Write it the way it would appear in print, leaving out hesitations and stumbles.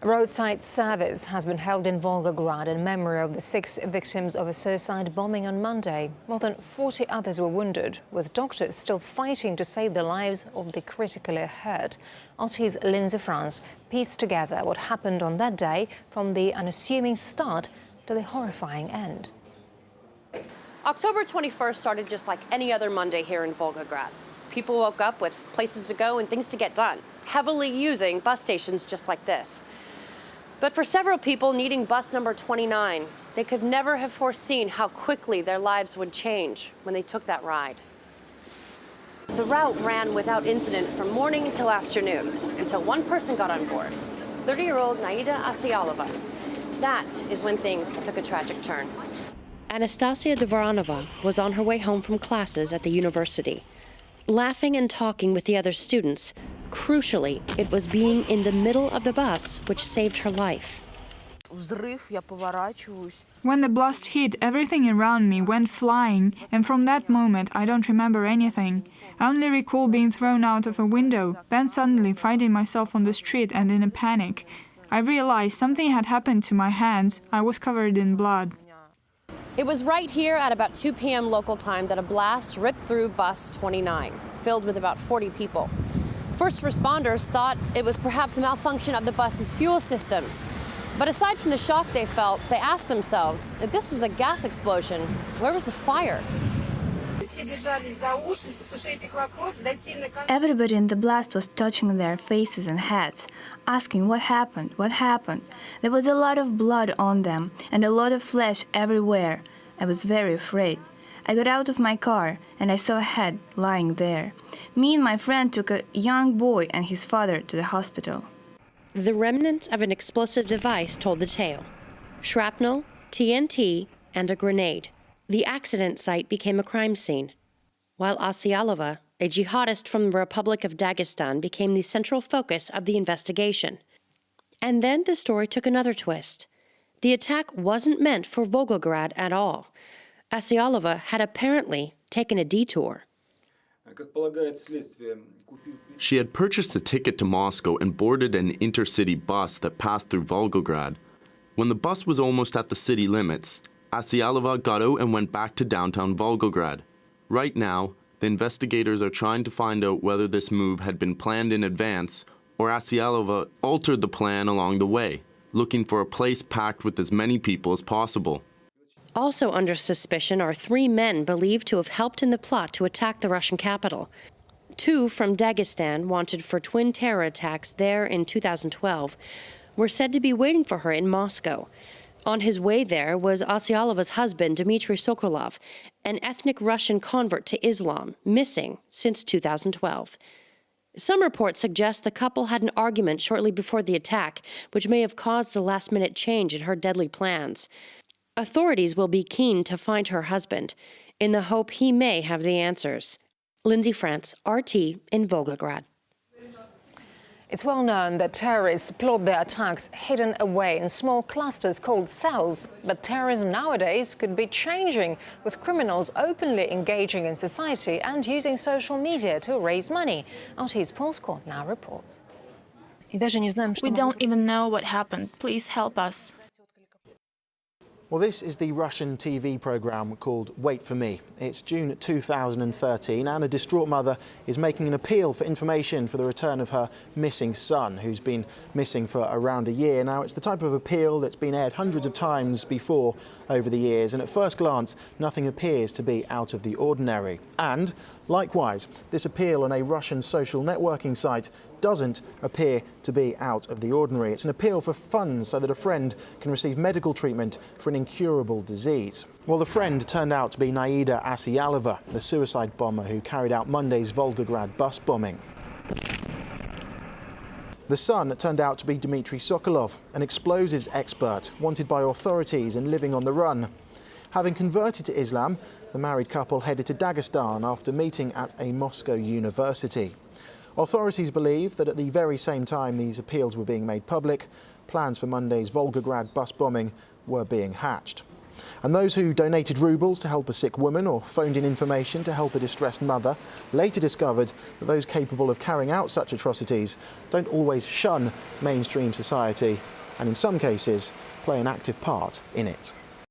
A roadside service has been held in Volgograd in memory of the 6 victims of a suicide bombing on Monday. More than 40 others were wounded, with doctors still fighting to save the lives of the critically hurt. RT's Lindsay France pieced together what happened on that day, from the unassuming start to the horrifying end. October 21st started just like any other Monday here in Volgograd. People woke up with places to go and things to get done, heavily using bus stations just like this. But for several people needing bus number 29, they could never have foreseen how quickly their lives would change when they took that ride. The route ran without incident from morning until afternoon, until one person got on board, 30-year-old Naida Asialova. That is when things took a tragic turn. Anastasia Dvoranova was on her way home from classes at the university. Laughing and talking with the other students, crucially, it was being in the middle of the bus which saved her life. When the blast hit, everything around me went flying, and from that moment I don't remember anything. I only recall being thrown out of a window, then suddenly finding myself on the street and in a panic. I realized something had happened to my hands. I was covered in blood. It was right here at about 2 p.m. local time that a blast ripped through bus 29, filled with about 40 people. First responders thought it was perhaps a malfunction of the bus's fuel systems. But aside from the shock they felt, they asked themselves, if this was a gas explosion, where was the fire? Everybody in the blast was touching their faces and heads, asking what happened, what happened. There was a lot of blood on them and a lot of flesh everywhere. I was very afraid. I got out of my car and I saw a head lying there. Me and my friend took a young boy and his father to the hospital. The remnants of an explosive device told the tale. Shrapnel, TNT, and a grenade. The accident site became a crime scene, while Asialova, a jihadist from the Republic of Dagestan, became the central focus of the investigation. And then the story took another twist. The attack wasn't meant for Volgograd at all. Asialova had apparently taken a detour. She had purchased a ticket to Moscow and boarded an intercity bus that passed through Volgograd. When the bus was almost at the city limits, Asialova got out and went back to downtown Volgograd. Right now, the investigators are trying to find out whether this move had been planned in advance or Asialova altered the plan along the way, looking for a place packed with as many people as possible. Also under suspicion are 3 men believed to have helped in the plot to attack the Russian capital. 2 from Dagestan, wanted for twin terror attacks there in 2012, were said to be waiting for her in Moscow. On his way there was Asialova's husband, Dmitry Sokolov, an ethnic Russian convert to Islam, missing since 2012. Some reports suggest the couple had an argument shortly before the attack, which may have caused the last-minute change in her deadly plans. Authorities will be keen to find her husband, in the hope he may have the answers. Lindsay France, RT in Volgograd. It's well known that terrorists plot their attacks hidden away in small clusters called cells. But terrorism nowadays could be changing, with criminals openly engaging in society and using social media to raise money. RT's Paul Scott now reports. We don't even know what happened. Please help us. Well, this is the Russian TV program called Wait for Me. It's June 2013 and a distraught mother is making an appeal for information for the return of her missing son, who's been missing for around a year. Now, it's the type of appeal that's been aired hundreds of times before over the years, and at first glance, nothing appears to be out of the ordinary. And, likewise, this appeal on a Russian social networking site doesn't appear to be out of the ordinary. It's an appeal for funds so that a friend can receive medical treatment for an incurable disease. Well, the friend turned out to be Naida Asialova, the suicide bomber who carried out Monday's Volgograd bus bombing. The son turned out to be Dmitry Sokolov, an explosives expert wanted by authorities and living on the run. Having converted to Islam, the married couple headed to Dagestan after meeting at a Moscow university. Authorities believe that at the very same time these appeals were being made public, plans for Monday's Volgograd bus bombing were being hatched. And those who donated rubles to help a sick woman or phoned in information to help a distressed mother later discovered that those capable of carrying out such atrocities don't always shun mainstream society and in some cases play an active part in it.